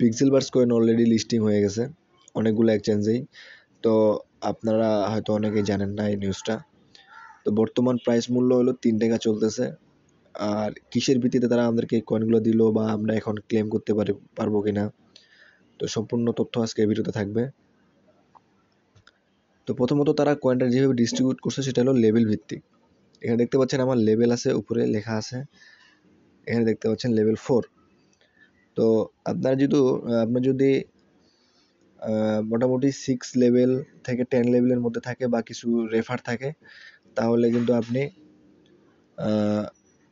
পিক্সেলবার্স coin already listing হয়ে গেছে অনেকগুলো এক্সচেঞ্জেই। তো আপনারা হয়তো অনেকেই জানেন না এই নিউজটা। তো বর্তমান প্রাইস মূল্য হলো 3 টাকা চলতেছে। আর কিসের ভিত্তিতে তারা আমাদেরকে এই কয়েনগুলো দিল বা আমরা এখন ক্লেম করতে পারবো কিনা, তো সম্পূর্ণ তথ্য আজকে এই ভিডিওতে থাকবে। তো প্রথমত তারা কয়েনটা যেভাবে ডিস্ট্রিবিউট করছে সেটা হলো লেভেল ভিত্তিক। এখানে দেখতে পাচ্ছেন আমার লেভেল আছে, উপরে লেখা আছে, এখানে দেখতে পাচ্ছেন লেভেল 4। তো আপনার যদি মোটামুটি 6 লেভেল থেকে 10 লেভেলের মধ্যে থাকে বা কিছু রেফার থাকে, তাহলে কিন্তু আপনি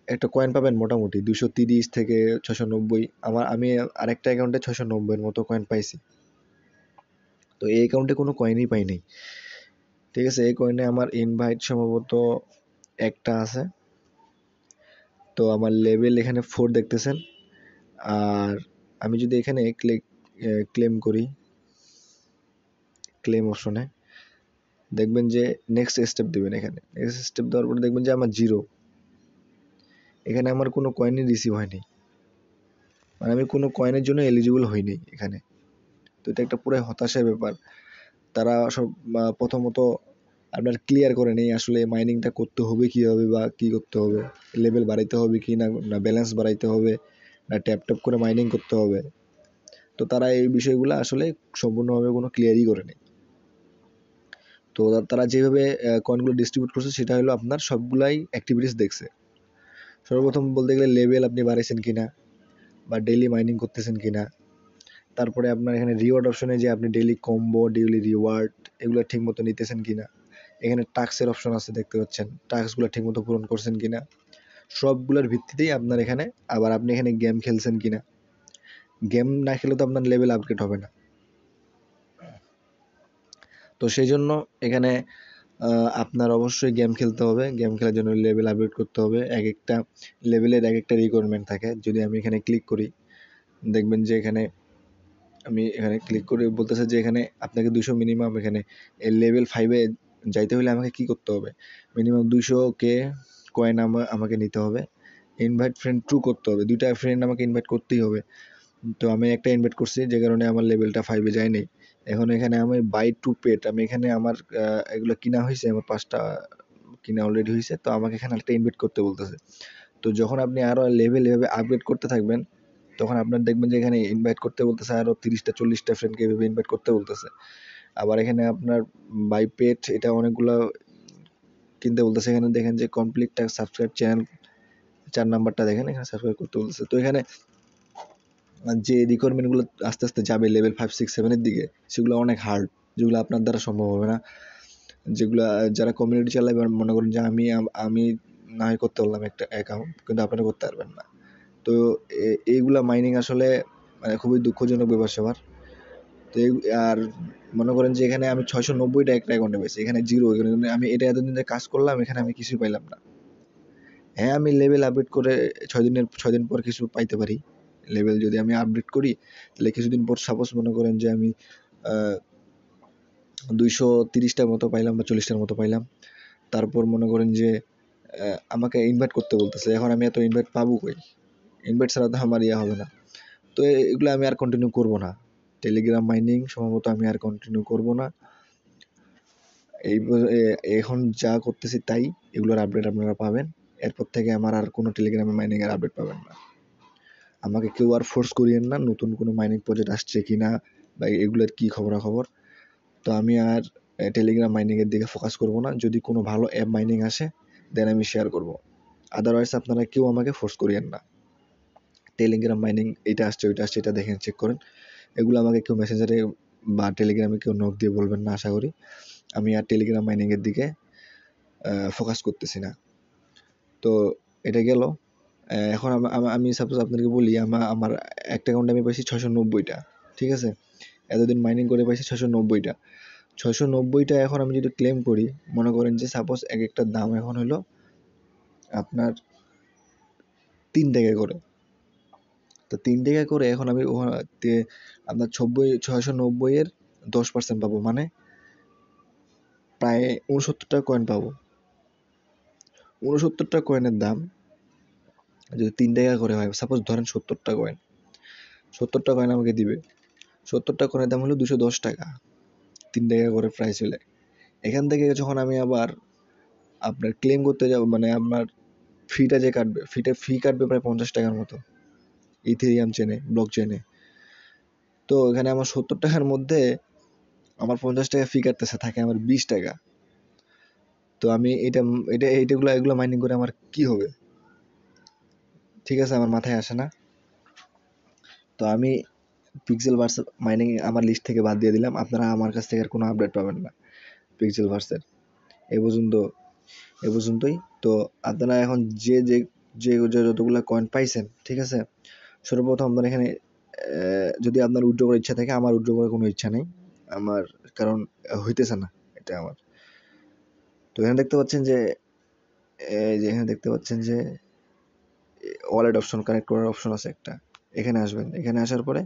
একটা কয়েন পাবেন মোটামুটি 230 থেকে 690। আমি আরেকটা অ্যাকাউন্টে 690-এর মতো কয়েন পাইছি। তো এই অ্যাকাউন্টে কোনো কয়েনই পাই নাই, ঠিক আছে। এই কয়েনে আমার ইনভাইট সম্ভবত একটা আছে। তো আমার লেভেল এখানে 4 দেখতেছেন। আর আমি যদি এখানে ক্লেম করি, ক্লেম অপশনে দেখবেন যে নেক্সট স্টেপ দেবেন। এখানে নেক্সট স্টেপ দেওয়ার পরে দেখবেন যে আমার 0, এখানে আমার কোনো কয়েনই রিসিভ হয়নি, মানে আমি কোনো কয়েনের জন্য এলিজিবল হইনি এখানে। তো এটা একটা পুরো হতাশার ব্যাপার। তারা সব প্রথমত আপনার ক্লিয়ার করে নেই আসলে মাইনিংটা করতে হবে কীভাবে বা কী করতে হবে, লেভেল বাড়াইতে হবে কি না, না ব্যালেন্স বাড়াইতে হবে, না ট্যাপ ট্যাপ করে মাইনিং করতে হবে। তো তারা এই বিষয়গুলো আসলে সম্পূর্ণভাবে কোনো ক্লিয়ারই করে নেই। তো তারা যেভাবে কয়েনগুলো ডিস্ট্রিবিউট করছে সেটা হলো আপনার সবগুলাই অ্যাক্টিভিটিস দেখছে। সর্বপ্রথম বলতে গেলে লেভেল আপনি বাড়াইছেন কিনা বা ডেইলি মাইনিং করতেছেন কিনা। তারপরে আপনার এখানে রিওয়ার্ড অপশনে যে আপনি ডেইলি কম্বো, ডেইলি রিওয়ার্ড এগুলো ঠিকমতো নিতেছেন কিনা। এখানে টাস্কের অপশন আছে দেখতে পাচ্ছেন, টাস্কগুলো ঠিকমতো পূরণ করছেন কিনা। সবগুলোর ভিত্তিতেই আপনার এখানে আবার আপনি এখানে গেম খেলছেন কিনা। গেম না খেলে তো আপনার লেভেল আপগ্রেড হবে না। তো সেই জন্য এখানে আপনার অবশ্যই গেম খেলতে হবে। গেম খেলার জন্য লেভেল আপগ্রেড করতে হবে। এক একটা লেভেলের এক একটা রিকোয়ারমেন্ট থাকে। যদি আমি এখানে ক্লিক করি, দেখবেন যে আমি এখানে ক্লিক করে বলতেছে যে এখানে আপনাকে 200 মিনিমাম, এখানে লেভেল 5-এ যাইতে হলে আমাকে কি করতে হবে, মিনিমাম 200K কয়েন আমাকে নিতে হবে। ইনভাইট ফ্রেন্ড 2 করতে হবে, 2টা ফ্রেন্ড আমাকে ইনভাইট করতেই হবে। তো আমি একটা ইনভাইট করছি, যে কারণে আমার লেভেলটা 5-এ যায়নি। এখন এখানে আমি বাই টু পেট, আমি এখানে আমার এগুলো কিনা হয়েছে, আমার 5টা কিনা অলরেডি হয়েছে। তো আমাকে এখানে একটা ইনভাইট করতে বলতেছে। তো যখন আপনি আরও লেভেল এভাবে আপগ্রেড করতে থাকবেন, তখন আপনার দেখবেন যে এখানে ইনভাইট করতে বলতেছে আরও 30টা 40টা ফ্রেন্ডকে এভাবে ইনভাইট করতে বলতেছে। আবার এখানে আপনার বাই পেট এটা অনেকগুলো কিনতে বলতেছে। এখানে দেখেন যে কমপ্লিট টাস্ক সাবস্ক্রাইব চ্যানেল 4 নাম্বারটা দেখেন, এখানে সাবস্ক্রাইব করতে বলতেছে। তো এখানে যে রিকোয়ারমেন্টগুলো আস্তে আস্তে যাবে লেভেল 5, 6, 7-এর দিকে, সেগুলো অনেক হার্ড, যেগুলো আপনার দ্বারা সম্ভব হবে না। যেগুলো যারা কমিউনিটি চালায়, মনে করেন যে আমি না হয় করতে পারলাম একটা অ্যাকাউন্ট, কিন্তু আপনারা করতে পারবেন না। তো এইগুলা মাইনিং আসলে মানে খুবই দুঃখজনক ব্যাপার স্যাপার। তো আর মনে করেন যে এখানে আমি 690টা একটা অ্যাকাউন্টে পেয়েছি, এখানে 0। আমি এটা এতদিন ধরে কাজ করলাম, এখানে আমি কিছুই পাইলাম না। হ্যাঁ, আমি লেভেল আপডেট করে 6 দিন পর কিছু পাইতে পারি। লেভেল যদি আমি আপডেট করি, তাহলে কিছুদিন পর সাপোজ মনে করেন যে আমি 230টার মতো পাইলাম বা 40টার মতো পাইলাম। তারপর মনে করেন যে আমাকে ইনভাইট করতে বলতেছে। এখন আমি এত ইনভাইট পাবো কই? ইনভাইট ছাড়া তো আমার হবে না। তো এগুলো আমি আর কন্টিনিউ করব না। টেলিগ্রাম মাইনিং সম্ভবত আমি আর কন্টিনিউ করব না। এখন যা করতেছি তাই, এগুলোর আপডেট আপনারা পাবেন। এরপর থেকে আমার আর কোনো টেলিগ্রামে মাইনিং এর আপডেট পাবেন না। আমাকে কেউ আর ফোর্স করিয়েন না নতুন কোনো মাইনিং প্রজেক্ট আসছে কিনা বা এগুলোর কি খবরাখবর। তো আমি আর টেলিগ্রাম মাইনিংয়ের দিকে ফোকাস করব না। যদি কোনো ভালো অ্যাপ মাইনিং আসে, দেন আমি শেয়ার করব। আদারওয়াইজ আপনারা কেউ আমাকে ফোর্স করিয়েন না। টেলিগ্রাম মাইনিং এইটা আসছে, ওইটা আসছে, এটা দেখেন, চেক করেন। এগুলো আমাকে কেউ মেসেঞ্জারে বা টেলিগ্রামে কেউ নক দিয়ে বলবেন না, আশা করি। আমি আর টেলিগ্রাম মাইনিংয়ের দিকে ফোকাস করতেছি না। তো এটা গেল। এখন আমি সাপোজ আপনাদেরকে বলি, আমার একটা অ্যাকাউন্টে আমি পাইছি 690টা, ঠিক আছে। এতদিন মাইনিং করে পাইছি 690টা। 690টা এখন আমি যদি ক্লেম করি, মনে করেন যে সাপোজ এক একটার দাম এখন হলো আপনার 3 টাকা করে। তো 3 টাকা করে এখন আমি আপনার 690-এর 10% পাবো, মানে প্রায় 69টা কয়েন পাবো। 69টা কয়েনের দাম যদি 3 টাকা করে হয়, সাপোজ ধরেন 70টা কয়েন, 70টা কয়েন আমাকে দিবে। 70টা কয়েনের দাম হলো 210 টাকা, 3 টাকা করে প্রাইস হলে। এখান থেকে যখন আমি আবার আপনার ক্লেম করতে যাব, মানে আপনার ফিটা যে কাটবে, ফি কাটবে প্রায় 50 টাকার মতো ইথেরিয়াম চেনে, ব্লক চেনে। তো এখানে আমার 70 টাকার মধ্যে আমার 50 টাকা ফি কাটতেছে, থাকে আমার 20 টাকা। তো আমি এগুলো মাইনিং করে আমার কি হবে? ঠিক আছে, আমার মাথায় আসে না। তো আমি পিক্সেল ভার্স মাইনিং আমার লিস্ট থেকে বাদ দিয়ে দিলাম। আপনারা আমার কাছ থেকে আর কোনো আপডেট পাবেন না পিক্সেল ভার্সের। এ পর্যন্তই। তো আপনারা এখন যে যে যে যতগুলো কয়েন পাইছেন, ঠিক আছে, সর্বপ্রথম আপনার এখানে যদি আপনার উইথড্র করার ইচ্ছা থাকে, আমার উইথড্র করার কোনো ইচ্ছা নেই আমার, কারণ হইতেছে না এটা আমার। তো এখানে দেখতে পাচ্ছেন যে ওয়ালেট অপশন, কানেক্ট করার অপশন আছে একটা। এখানে আসবেন, এখানে আসার পরে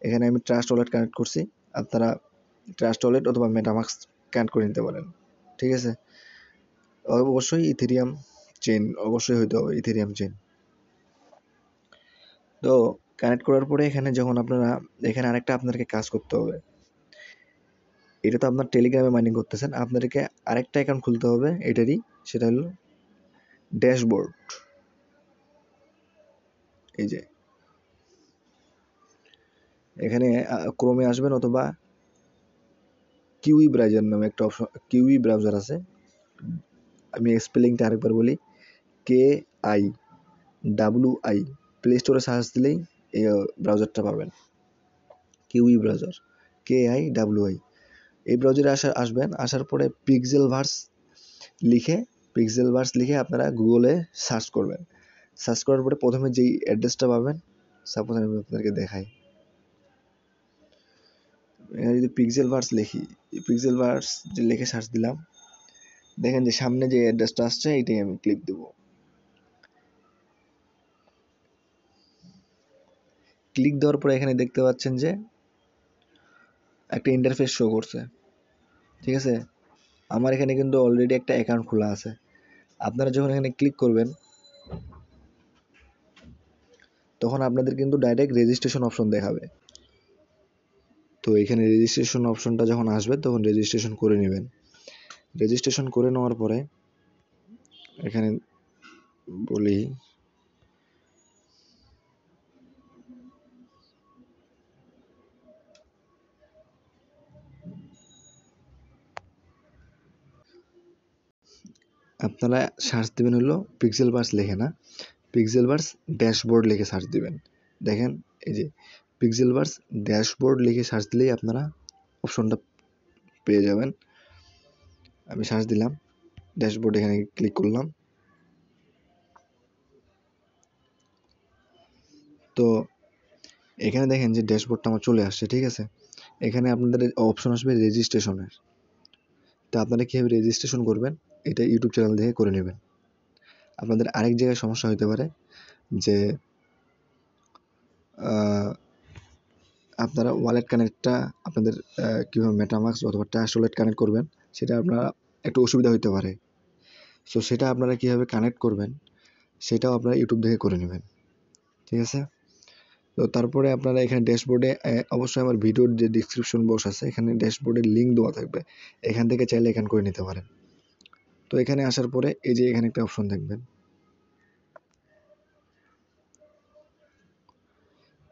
এখানে আমি ট্রাস্ট ওয়ালেট কানেক্ট করছি। আপনারা ট্রাস্ট ওয়ালেট অথবা মেটামাস্ক কানেক্ট করে নিতে পারেন, ঠিক আছে। অবশ্যই ইথেরিয়াম চেইন অবশ্যই হইতে হবে, ইথেরিয়াম চেইন। তো কানেক্ট করার পরে এখানে যখন আপনারা, এখানে আরেকটা আপনাদেরকে কাজ করতে হবে। এটা তো আপনার টেলিগ্রামে মাইনিং করতেছেন, আপনাদেরকে আরেকটা অ্যাকাউন্ট খুলতে হবে এটারই, সেটা হলো ড্যাশবোর্ড। এই যে এখানে ক্রোমে আসবেন অথবা কিউই ব্রাউজার নামে একটা অপশন, কিউই ব্রাউজার আছে। আমি স্পেলিংটা আরেকবার বলি, KIWI। প্লে স্টোরে সার্চ দিলেই এই ব্রাউজারটা পাবেন, কিউই ব্রাউজার, KIWI। এই ব্রাউজারে আসবেন, আসার পরে পিক্সেল ভার্স লিখে আপনারা গুগলে সার্চ করবেন। সার্চ করার পরে প্রথমে যেই অ্যাড্রেসটা পাবেন, সাপোজ আমি আপনাদেরকে দেখাই, এখানে যদি পিক্সেল ভার্স লিখি, পিক্সেল ভার্স যে লিখে সার্চ দিলাম, দেখেন যে সামনে যে অ্যাড্রেসটা আসছে এইটাই আমি ক্লিক দেব। ক্লিক দেওয়ার পরে এখানে দেখতে পাচ্ছেন যে একটা ইন্টারফেস শো করছে, ঠিক আছে। আমার এখানে কিন্তু অলরেডি একটা অ্যাকাউন্ট খোলা আছে। আপনারা যখন এখানে ক্লিক করবেন, তখন আপনাদের কিন্তু ডাইরেক্ট রেজিস্ট্রেশন অপশন দেখাবে। তো এখানে রেজিস্ট্রেশন অপশনটা যখন আসবে তখন রেজিস্ট্রেশন করে নেবেন। রেজিস্ট্রেশন করে নেওয়ার পরে এখানে বলি, আপনারা সার্চ দেবেন হলো পিক্সেল ভার্স লিখে, না, পিক্সেল ভার্স ড্যাশবোর্ড লিখে সার্চ দিবেন। দেখেন এই যে পিক্সেল ভার্স ড্যাশবোর্ড লিখে সার্চ দিলেই আপনারা অপশনটা পেয়ে যাবেন। আমি সার্চ দিলাম ড্যাশবোর্ড, এখানে ক্লিক করলাম। তো এখানে দেখেন যে ড্যাশবোর্ডটা আমার চলে আসছে, ঠিক আছে। এখানে আপনাদের অপশন আসবে রেজিস্ট্রেশনের। তো আপনারা কীভাবে রেজিস্ট্রেশন করবেন এটা ইউটিউব চ্যানেল থেকে করে নেবেন। আপনাদের আরেক জায়গায় সমস্যা হতে পারে যে আপনারা ওয়ালেট কানেক্টটা আপনাদের কীভাবে মেটামাস্ক অথবা ট্রাস্ট ওয়ালেট কানেক্ট করবেন সেটা আপনারা একটু অসুবিধা হতে পারে। সো সেটা আপনারা কীভাবে কানেক্ট করবেন সেটাও আপনারা ইউটিউব থেকে করে নেবেন, ঠিক আছে। তো তারপরে আপনারা এখানে ড্যাশবোর্ডে অবশ্যই আমার ভিডিওর যে ডিসক্রিপশন বক্স আছে এখানে ড্যাশবোর্ডের লিঙ্ক দেওয়া থাকবে, এখান থেকে চাইলে এখান করে নিতে পারেন। তো এখানে আসার পরে এই যে এখানে একটা অপশন দেখবেন,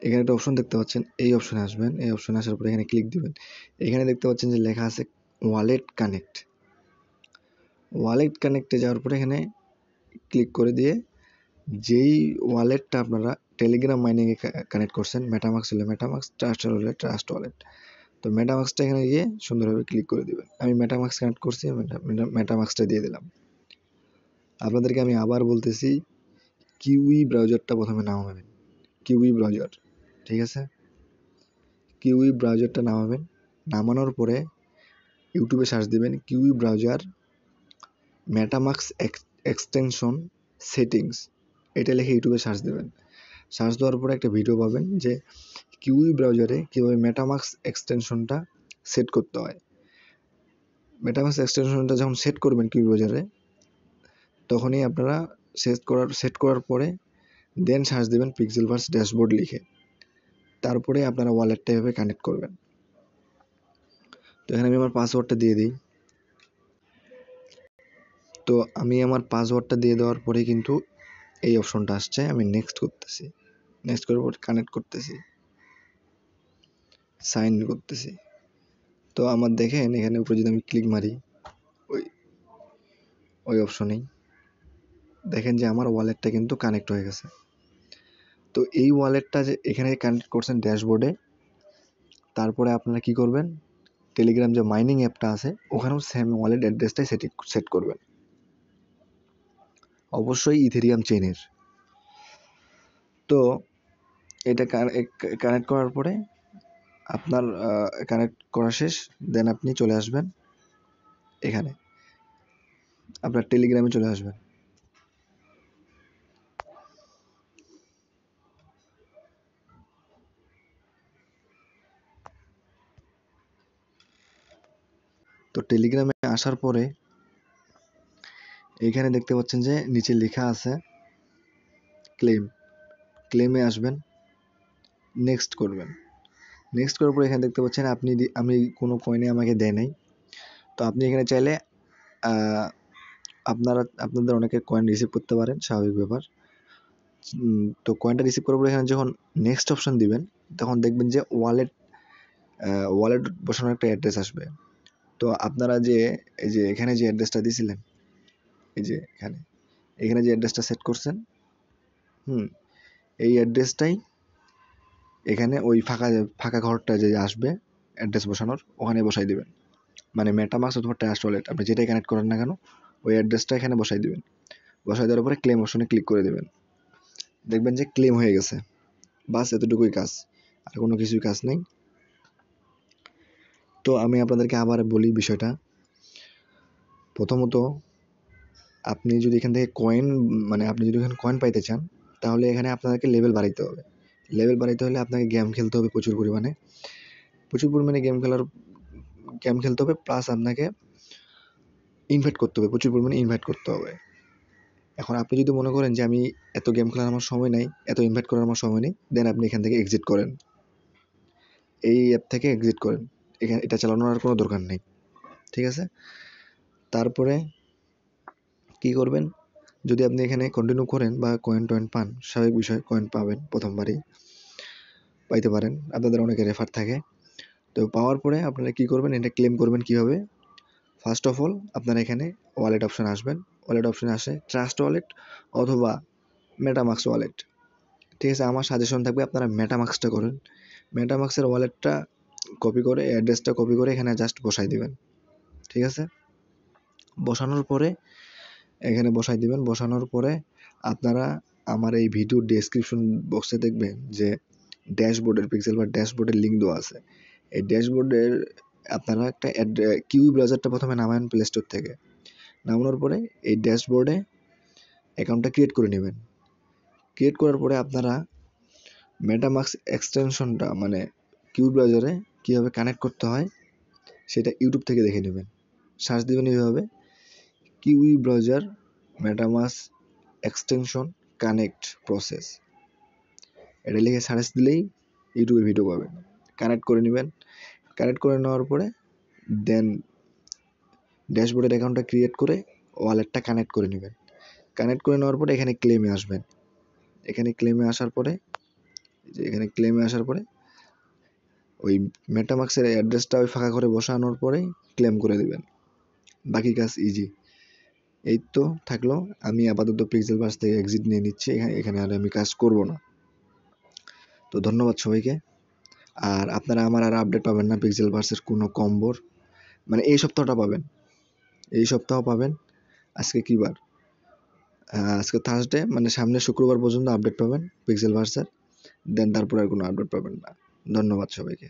এখানে একটা অপশন দেখতে পাচ্ছেন, এই অপশনে আসবেন। এই অপশনে আসার পরে এখানে ক্লিক দিবেন। এখানে দেখতে পাচ্ছেন যে লেখা আছে ওয়ালেট কানেক্ট। ওয়ালেট কানেক্টে যাওয়ার পরে এখানে ক্লিক করে দিয়ে যেই ওয়ালেটটা আপনারা টেলিগ্রাম মাইনিংয়ে কানেক্ট করছেন, মেটামাস্ক হলে মেটামাস্ক, ট্রাস্ট হলে ট্রাস্ট ওয়ালেট, তো মেটামাস্কটা এখানে গিয়ে সুন্দরভাবে ক্লিক করে দিবেন। আমি মেটামাস্ক কানেক্ট করছি, মেটামাস্কটা দিয়ে দিলাম। আপনাদেরকে আমি আবার বলতেছি, কিউই ব্রাউজারটা প্রথমে নামাবেন, কিউই ব্রাউজার, ঠিক আছে। কিউই ব্রাউজারটা নামাবেন, নামানোর পরে ইউটিউবে সার্চ দিবেন kiwi browser MetaMask extension settings, এটা লিখে ইউটিউবে সার্চ দেবেন। সার্চ দেওয়ার পরে একটা ভিডিও পাবেন যে কিউই ব্রাউজারে কীভাবে মেটামাস্ক এক্সটেনশনটা সেট করতে হয়। মেটামাস্ক এক্সটেনশনটা যখন সেট করবেন কিউই ব্রাউজারে, তখনই আপনারা সেট করার পরে দেন সার্চ দেবেন পিক্সেল ভার্স ড্যাশবোর্ড লিখে। তারপরে আপনারা ওয়ালেটটা এভাবে কানেক্ট করবেন। তো এখানে আমি আমার পাসওয়ার্ডটা দিয়ে দিই। তো আমি আমার পাসওয়ার্ডটা দিয়ে দেওয়ার পরে কিন্তু এই অপশনটা আসছে, আমি নেক্সট করতেছি, নেক্সট করার পর কানেক্ট করতেছি, সাইন করতেছি। তো আমার দেখেন এখানে উপরে যদি আমি ক্লিক মারি ওই অপশনেই দেখেন যে আমার ওয়ালেটটা কিন্তু কানেক্ট হয়ে গেছে। তো এই ওয়ালেটটা যে এখানে কানেক্ট করছেন ড্যাশবোর্ডে, তারপরে আপনারা কি করবেন, টেলিগ্রাম যে মাইনিং অ্যাপটা আছে ওখানেও সেম ওয়ালেট অ্যাড্রেসটাই সেট করবেন, অবশ্যই ইথেরিয়াম চেইনের। তো এটা কানেক্ট করার পরে আপনার কানেক্ট করা শেষ, দেন আপনি চলে আসবেন এখানে, আপনার টেলিগ্রামে চলে আসবেন। তো টেলিগ্রামে আসার পরে এইখানে দেখতে পাচ্ছেন যে নিচে লেখা আছে ক্লেমে আসবেন, নেক্সট করবেন। নেক্সট করার পরে এখানে দেখতে পাচ্ছেন আমি কোনো কয়েনে আমাকে দেয় নাই। তো আপনি এখানে চাইলে আপনাদের অনেকে কয়েন রিসিভ করতে পারেন, স্বাভাবিক ব্যাপার। তো কয়েনটা রিসিভ করার পরে এখানে যখন নেক্সট অপশন দিবেন তখন দেখবেন যে ওয়ালেট বসানোর একটা অ্যাড্রেস আসবে। তো আপনারা যে এই যে এখানে যে অ্যাড্রেসটা দিয়েছিলেন, এই যে এখানে যে অ্যাড্রেসটা সেট করছেন, এই অ্যাড্রেসটাই এখানে ওই ফাঁকা ঘরটা যে আসবে অ্যাড্রেস বসানোর, ওখানে বসাই দিবেন। মানে মেটামাস্ক অথবা ট্রাস্ট ওয়ালেট আপনি যেটাই কানেক্ট করেন না কেন ওই অ্যাড্রেসটা এখানে বসাই দিবেন। বসাই দেওয়ার পরে ক্লেম অপশনে ক্লিক করে দেবেন, দেখবেন যে ক্লেম হয়ে গেছে। বাস এতটুকুই কাজ, আর কোনো কিছুই কাজ নেই। তো আমি আপনাদেরকে আবার বলি বিষয়টা। প্রথমত আপনি যদি এখান থেকে আপনি যদি এখানে কয়েন পাইতে চান তাহলে এখানে আপনাদেরকে লেভেল বাড়াইতে হবে। লেভেল বাড়াইতে হলে আপনাকে গেম খেলতে হবে প্রচুর পরিমাণে গেম খেলতে হবে, প্লাস আপনাকে ইনভাইট করতে হবে, প্রচুর পরিমাণে ইনভাইট করতে হবে। এখন আপনি যদি মনে করেন যে আমি এত গেম খেলার আমার সময় নাই, এত ইনভাইট করার আমার সময় নেই, দেন আপনি এখান থেকে এক্সিট করেন, এই অ্যাপ থেকে এক্সিট করেন, এটা চালানোর আর কোনো দরকার নেই, ঠিক আছে? তারপরে কি করবেন, যদি আপনি এখানে কন্টিনিউ করেন বা কয়েন পান, স্বাভাবিক বিষয়, কয়েন পাবেন, প্রথমবারই পাইতে পারেন, আপনাদের অনেকে রেফার থাকে। তো পাওয়ার পরে আপনারা কি করবেন, এটা ক্লেম করবেন কীভাবে? ফার্স্ট অফ অল আপনারা এখানে ওয়ালেট অপশানে আসবেন, ওয়ালেট অপশানে আসে ট্রাস্ট ওয়ালেট অথবা মেটামাস্ক ওয়ালেট, ঠিক আছে? আমার সাজেশন থাকবে আপনারা মেটামাস্কটা করেন। মেটামাস্কের ওয়ালেটটা কপি করে, অ্যাড্রেসটা কপি করে এখানে জাস্ট বসাই দিবেন, ঠিক আছে? বসানোর পরে এখানে বসাই দিবেন। বসানোর পরে আপনারা আমার এই ভিডিও ডেসক্রিপশন বক্সে দেখবেন যে পিক্সেল বা ড্যাশবোর্ডের লিঙ্ক দেওয়া আছে। এই ড্যাশবোর্ডের আপনারা একটা কিউই ব্রাউজারটা প্রথমে নামাবেন প্লে স্টোর থেকে। নামানোর পরে এই ড্যাশবোর্ডে অ্যাকাউন্টটা ক্রিয়েট করে নেবেন। ক্রিয়েট করার পরে আপনারা মেটামাস্ক এক্সটেনশনটা মানে কিউই ব্রাউজারে কীভাবে কানেক্ট করতে হয় সেটা ইউটিউব থেকে দেখে নেবেন। সার্চ দেবেন এইভাবে, kiwi browser MetaMask extension connect process, এটা লিখে সার্চ দিলেই ইউটিউবে ভিডিও পাবেন। কানেক্ট করে নেবেন। কানেক্ট করে নেওয়ার পরে দেন ড্যাশবোর্ডের অ্যাকাউন্টটা ক্রিয়েট করে ওয়ালেটটা কানেক্ট করে নেবেন। কানেক্ট করে নেওয়ার পরে এখানে ক্লেমে আসবেন। এখানে ক্লেমে আসার পরে ওই মেটামাস্কের অ্যাড্রেসটা ওই ফাঁকা করে বসানোর পরে ক্লেম করে দেবেন। বাকি কাজ ইজি। এই তো থাকলো। আমি আপাতত পিক্সেলভার্স থেকে এক্সিট নিয়ে নিচ্ছি, এখানে আর আমি কাজ করব না। তো ধন্যবাদ সবাইকে। আর আপনারা আমার আর আপডেট পাবেন না পিক্সেলভার্সের কোনো কম্বোর, মানে এই সপ্তাহটা পাবেন, এই সপ্তাহ পাবেন। আজকে কী বার? আজকে থার্সডে, মানে সামনে শুক্রবার পর্যন্ত আপডেট পাবেন পিক্সেলভার্সের, দেন তারপরে আর কোনো আপডেট পাবেন না। ধন্যবাদ সবাইকে।